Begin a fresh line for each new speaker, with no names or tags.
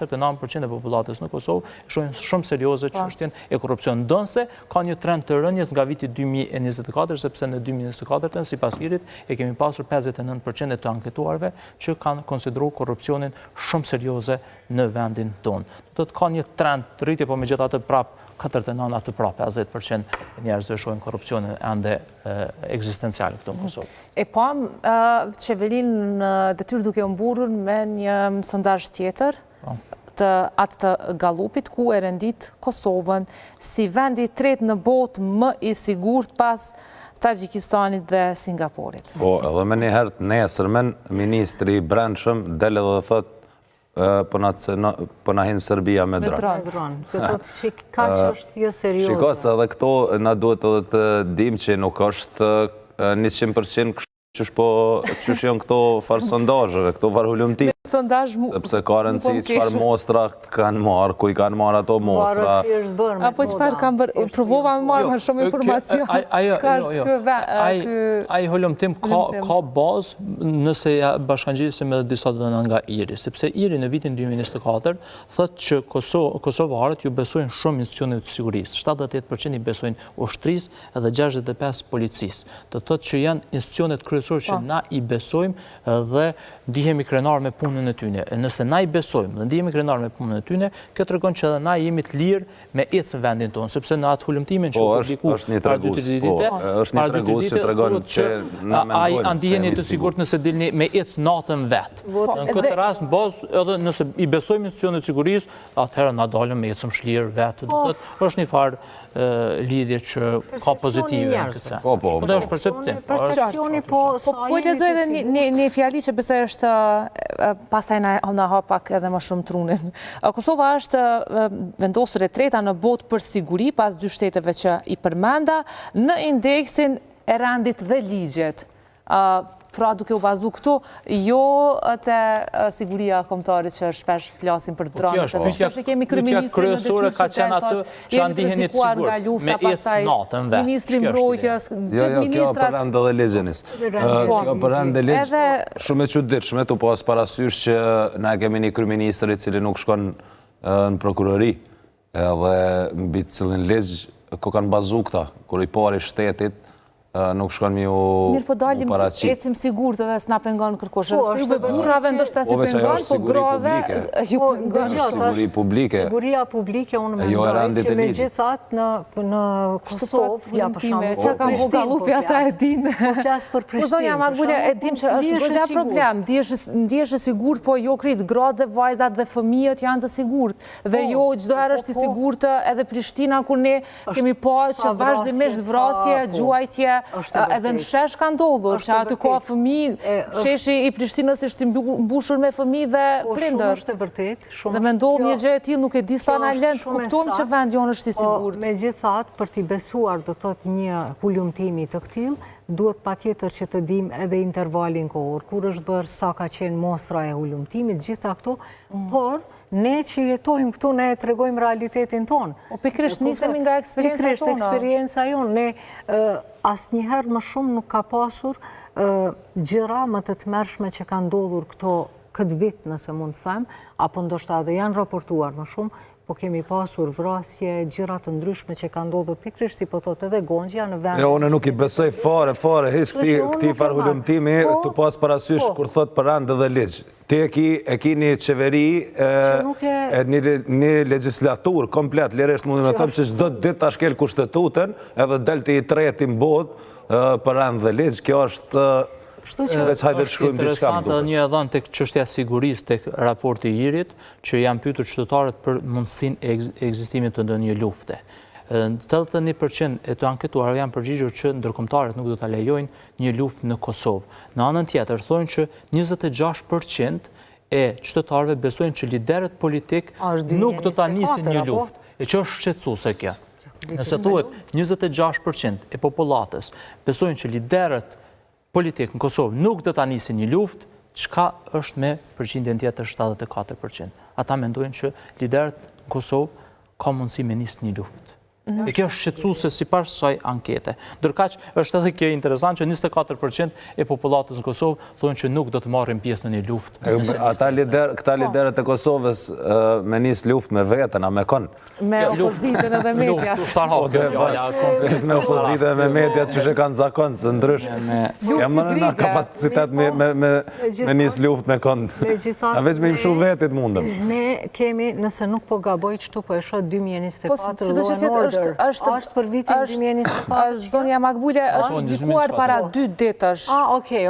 99% e popullatës në Kosovë shohin shumë serioze çështjen e korrupsionit. Ndonse ka një trend të rënjes nga viti 2024, sepse në 2024 sipas IRI-t e kemi pasur 59% e të anketuarve që kanë konsideruar korrupsionin shumë serioze në vendin tonë. Do të ka një trend të rritje, po megjithatë prap 49 atë pra 50% e njerëzve shohin korrupsionin ende ekzistencial këtu në Kosovë.
E pam qeverinë në detyrë duke u mburur me një sondazh tjetër, atë të Gallupit, ku e rendit Kosovën si vendi i tretë në botë më i sigurt pas Tagjikistanit dhe Singapurit.
Po, edhe me njëherë nesërmen, ministri i brendshëm del edhe thot po na hinë Serbia me dronë.
Të thotë që ka që është jo serioze.
Shikos, edhe këto na duhet edhe të dim që nuk është 100% qësh janë këto farë sondazhe, këto farë hulumtime. Sepse ka rëndësi qëfar mostra kanë marë, ku i kanë marë ato mostra.
Apo qëfar kanë bërë, provova me marë më shumë informacion. Qëka është kë...
Ai hulumtim ka bazë nëse ja bashkangjisim edhe disa dhëna nga IRI, sepse IRI në vitin 2024 thëtë që kosovarët ju besojnë shumë institucioneve të sigurisë. 78% i besojnë ushtrisë edhe 65% policisë. Do thotë që janë institucionet kryesore që na i besojmë dhe ndihemi krenar me punën e tyne. Nëse na i besojmë dhe ndihemi krenar me punën e tyne, kjo tregon që edhe na jemi të lirë me ecë në vendin tonë, sepse në atë hulumtimin që publiku
para 2-3 dite, është një tregus që tregon që na mendojmë.
A ndiheni të sigurt nëse dilni me ecë natën vetë. Në këtë rast, në bazë, edhe nëse i besojmë institucionet të sigurisë, atëherë na dalëm me ecëm shlirë vetë. Është një farë lidhje që ka pozitive në këtë sen. Po, dhe është perceptim.
Percepcioni po
i lexoj edhe një fjali që besoj është pastaj na hapak edhe më shumë trunin. Kosova është vendosur e treta në botë për siguri pas 2 shteteve që i përmenda në indeksin e rendit dhe ligjet. Pra duke u bazu këtu, jo të siguria kombëtare që shpesh flasin për dronet. Shpesh e kemi kryeministrin në detyrë që
që ndiheni të sigurt me ecë natën vetë.
Ministri mbrojtjes, gjithë ministrat.
Kjo për rend dhe legjenis. Kjo për rend dhe legj, shumë e çuditshme tu pas parasysh që na kemi një kryeministër i cili nuk shkon në prokurori, edhe mbi cilin legj ku kanë bazu këta, kur i pari shtetit nuk shkon mi u paraqit.
Mirë, po dalim ecim sigurt edhe s'na pengon kërkosh. Juve burrave ndoshta si pengon, po grave ju pengon.
Siguri publike.
Siguria publike unë mendoj që megjithatë në Kosovë, ja për shembull,
çka ka Gallupit ata e dinë.
Po flas për Prishtinë.
Po zonja Magule e dim që është goxha problem. Ndihesh e sigurt, po jo krejt gratë dhe vajzat dhe fëmijët janë të sigurt. Dhe jo çdo herë është i sigurt edhe Prishtina kur ne kemi pa që vazhdimisht vrasje, gjuajtje edhe në shesh ka ndodhur, që aty ka fëmijë, sheshi i Prishtinës ishte mbushur me fëmijë dhe prindër.
Shumë është e vërtet.
Dhe me ndodh një gjë e tillë nuk e di sa na lënd kupton që vendi jonë është i sigurt.
Megjithatë, për t'i besuar do thotë një hulumtimi të tillë, duhet patjetër që të dim edhe intervalin kohor, kur është bërë, sa ka qenë mostra e hulumtimit, gjitha këto, por ne që jetojmë këtu, ne të tregojmë realitetin tonë.
O pikrisht nisemi nga eksperienca tona.
Pikrisht eksperienca jonë. Ne asnjëherë më shumë nuk ka pasur gjëra më të tmerrshme që kanë ndodhur këtë vit, nëse mund të them, apo ndoshta edhe janë raportuar më shumë, po kemi pasur vrasje, gjëra të ndryshme që kanë ndodhur pikrisht si po thotë edhe Gonxha në vend.
Unë nuk i besoj fare, hiç këtij farë hulumtimi tu pas parasysh kur thot për rend dhe ligj. Ti e ki një qeveri, një legislatur komplet, lirisht mundi me thëmë që çdo ditë ta shkel kushtetutën, edhe delti i tretë i mbot për rend dhe ligj, kjo është...
Është interesant edhe një edhan të çështja sigurisë tek raporti i IRI-t, që janë pyetur qytetarët për mundësinë e ekzistimit të ndonjë lufte. 81% e të anketuarve janë përgjigjur që ndërkombëtarët nuk do ta lejojnë një luftë në Kosovë. Në anën tjetër thonë që 26% e qytetarëve besojnë që liderët politik nuk do ta nisin një luftë, e që është shqetësuese kjo. Nëse thuhet 26% e popullatës besojnë që liderët politik në Kosovë nuk do ta nisin një luftë, çka është me përqindjen tjetër 74%. Ata mendojnë që liderët në Kosovë ka mundësi me nisë një luftë. E kjo është shqetësuese sipas kësaj ankete. Ndërkaq është edhe kjo interesant që 24% e popullatës në Kosovë thonë që nuk do të marrin pjesë në një luftë.
Këta liderët e Kosovës me nis luftë me veten, a me kon?
Me opozitën edhe media.
Me opozitën e me media që që kanë zakon, së ndrysh. Kemë në kapacitet me nis luftë me kon. A veç me imshu vetit mundëm.
Ne kemi, nëse nuk po gaboj qëtu po e shot 2024 Law and Order. Është për vitin 2024?
Zonja Makbule është ndikuar para 2 ditësh.
Okej.